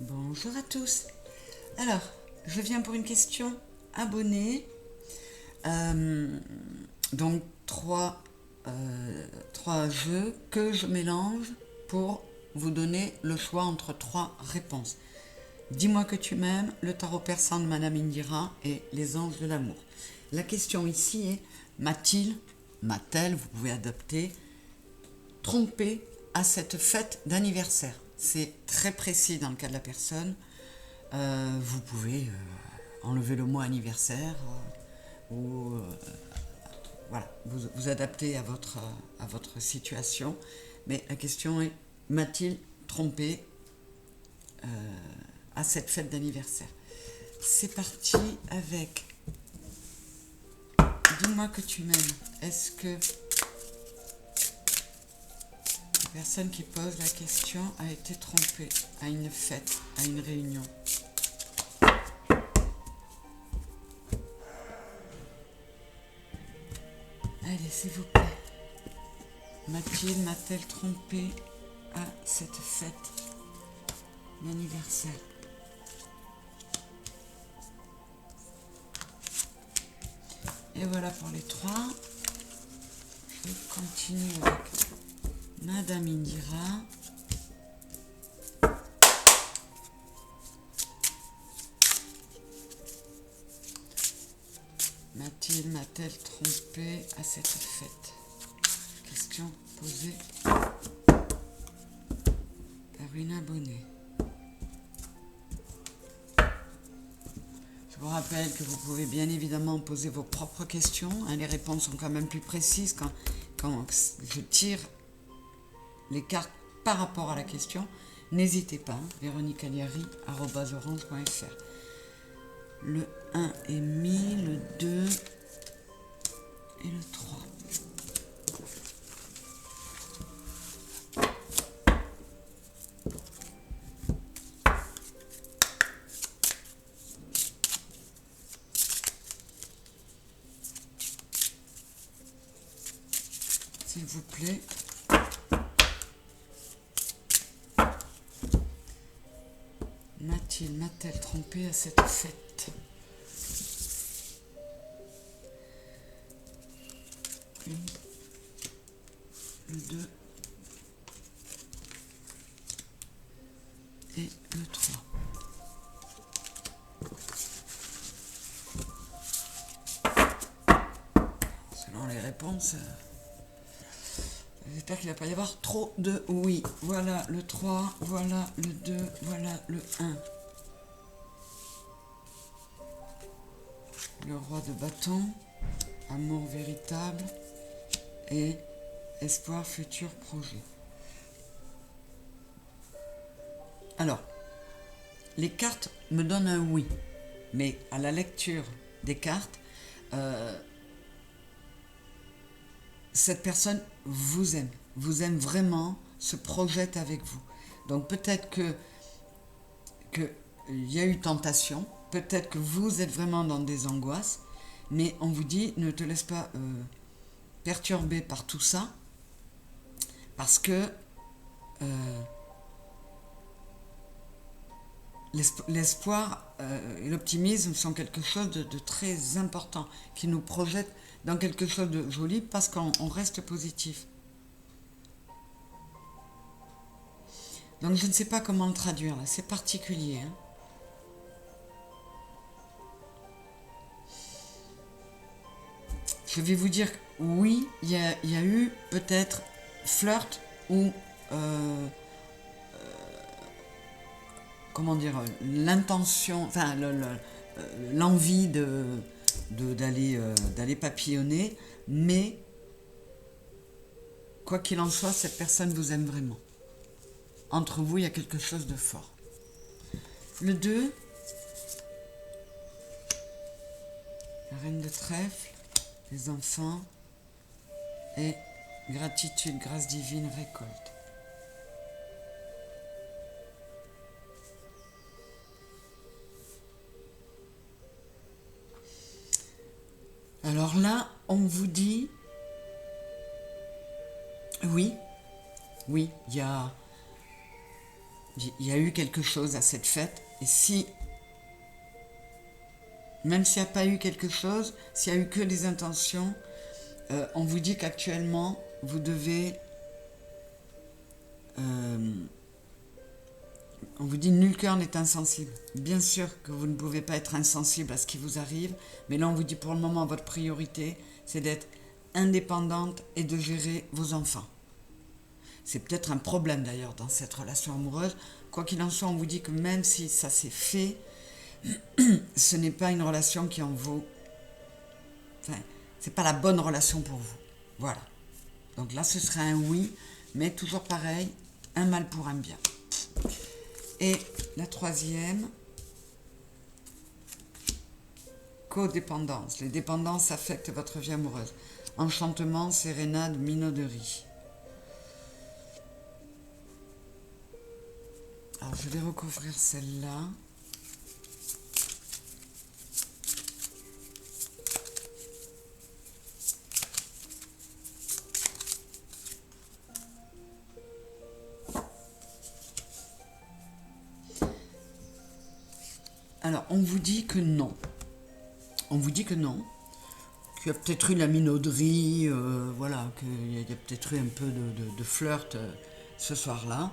Bonjour à tous. Alors, je viens pour une question abonnée. Donc, trois jeux que je mélange pour vous donner le choix entre trois réponses. Dis-moi que tu m'aimes, le tarot persan de Madame Indira et les anges de l'amour. La question ici est, m'a-t-elle, vous pouvez adapter, trompé à cette fête d'anniversaire? C'est très précis dans le cas de la personne. Vous pouvez enlever le mot anniversaire ou voilà, vous adapter à votre situation. Mais la question est, m'a-t-il trompé à cette fête d'anniversaire? C'est parti avec dis-moi que tu m'aimes. Est-ce que la personne qui pose la question a été trompée à une fête, à une réunion? Allez, s'il vous plaît. M'a-t-elle trompé à cette fête d'anniversaire? Et voilà pour les trois. Je vais continuer avec Madame Indira. M'a-t-elle trompé à cette fête? Question posée par une abonnée. Je vous rappelle que vous pouvez bien évidemment poser vos propres questions. Les réponses sont quand même plus précises quand je tire les cartes par rapport à la question. N'hésitez pas, véroniquealiari@orange.fr. Le 1 est mis, le 2 et le 3. S'il vous plaît. M'a-t-elle trompé à cette fête? Le 2 et le 3. Selon les réponses, j'espère qu'il ne va pas y avoir trop de oui. Voilà le 3, voilà le 2, voilà le 1. Le roi de bâton, amour véritable et espoir futur projet. Alors, les cartes me donnent un oui, mais à la lecture des cartes, cette personne vous aime vraiment, se projette avec vous. Donc peut-être qu'il y a eu tentation, peut-être que vous êtes vraiment dans des angoisses, mais on vous dit ne te laisse pas perturber par tout ça, parce que l'espoir et l'optimisme sont quelque chose de très important, qui nous projette dans quelque chose de joli parce qu'on reste positif. Donc je ne sais pas comment le traduire là, c'est particulier. Hein. Je vais vous dire, oui, il y a eu peut-être flirt ou comment dire, l'intention, enfin l'envie d'aller papillonner, mais quoi qu'il en soit, cette personne vous aime vraiment. Entre vous, il y a quelque chose de fort. Le 2, la reine de trèfle, les enfants et gratitude, grâce divine, récolte. Alors là, on vous dit, oui, il y a Il y a eu quelque chose à cette fête, et si, même s'il n'y a pas eu quelque chose, s'il n'y a eu que des intentions, on vous dit qu'actuellement, vous devez... on vous dit nul cœur n'est insensible. Bien sûr que vous ne pouvez pas être insensible à ce qui vous arrive, mais là on vous dit pour le moment votre priorité, c'est d'être indépendante et de gérer vos enfants. C'est peut-être un problème d'ailleurs dans cette relation amoureuse. Quoi qu'il en soit, on vous dit que même si ça s'est fait, ce n'est pas une relation qui en vaut... Enfin, c'est pas la bonne relation pour vous. Voilà. Donc là, ce serait un oui, mais toujours pareil, un mal pour un bien. Et la troisième, codépendance. Les dépendances affectent votre vie amoureuse. Enchantement, sérénade, minauderie. Alors, je vais recouvrir celle-là. Alors, on vous dit que non. On vous dit que non. Qu'il y a peut-être eu la minauderie, voilà, qu'il y a peut-être eu un peu de flirt ce soir-là.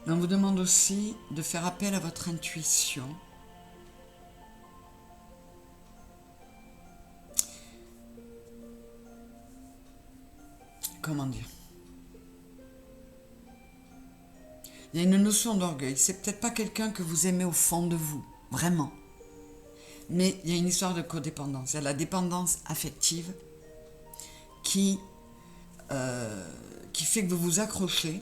On vous demande aussi de faire appel à votre intuition. Comment dire ? Il y a une notion d'orgueil. C'est peut-être pas quelqu'un que vous aimez au fond de vous, vraiment. Mais il y a une histoire de codépendance. Il y a la dépendance affective qui fait que vous vous accrochez.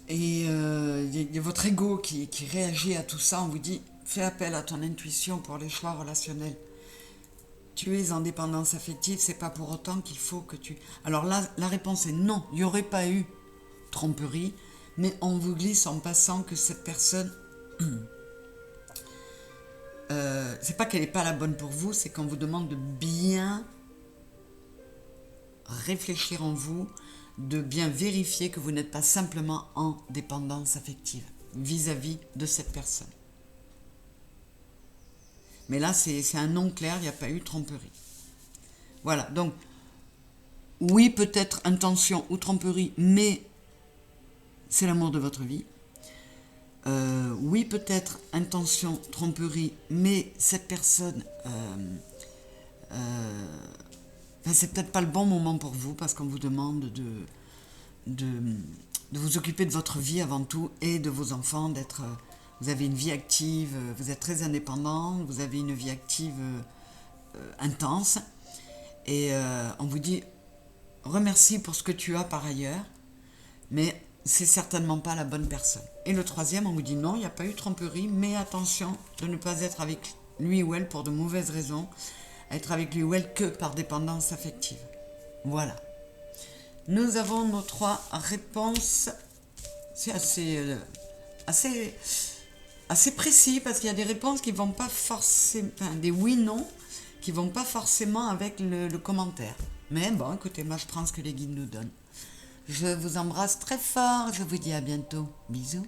Et il y a votre ego qui réagit à tout ça. On vous dit, fais appel à ton intuition pour les choix relationnels. Tu es en dépendance affective, c'est pas pour autant qu'il faut que tu... Alors là, la réponse est non, il n'y aurait pas eu tromperie, mais on vous glisse en passant que cette personne... c'est pas qu'elle n'est pas la bonne pour vous, c'est qu'on vous demande de bien réfléchir en vous, de bien vérifier que vous n'êtes pas simplement en dépendance affective vis-à-vis de cette personne. Mais là, c'est un non clair, il n'y a pas eu tromperie. Voilà, donc, oui, peut-être intention ou tromperie, mais c'est l'amour de votre vie. Oui, peut-être intention, tromperie, mais cette personne... c'est peut-être pas le bon moment pour vous parce qu'on vous demande de vous occuper de votre vie avant tout et de vos enfants, d'être... Vous avez une vie active, vous êtes très indépendant, vous avez une vie active intense et on vous dit remercie pour ce que tu as par ailleurs, mais c'est certainement pas la bonne personne. Et le troisième, on vous dit non, il n'y a pas eu tromperie, mais attention de ne pas être avec lui ou elle pour de mauvaises raisons, être avec lui ou elle que par dépendance affective. Voilà. Nous avons nos 3 réponses. C'est assez précis parce qu'il y a des réponses qui vont pas forcément, enfin des oui/non qui vont pas forcément avec le commentaire. Mais bon, écoutez, moi je prends ce que les guides nous donnent. Je vous embrasse très fort, je vous dis à bientôt. Bisous.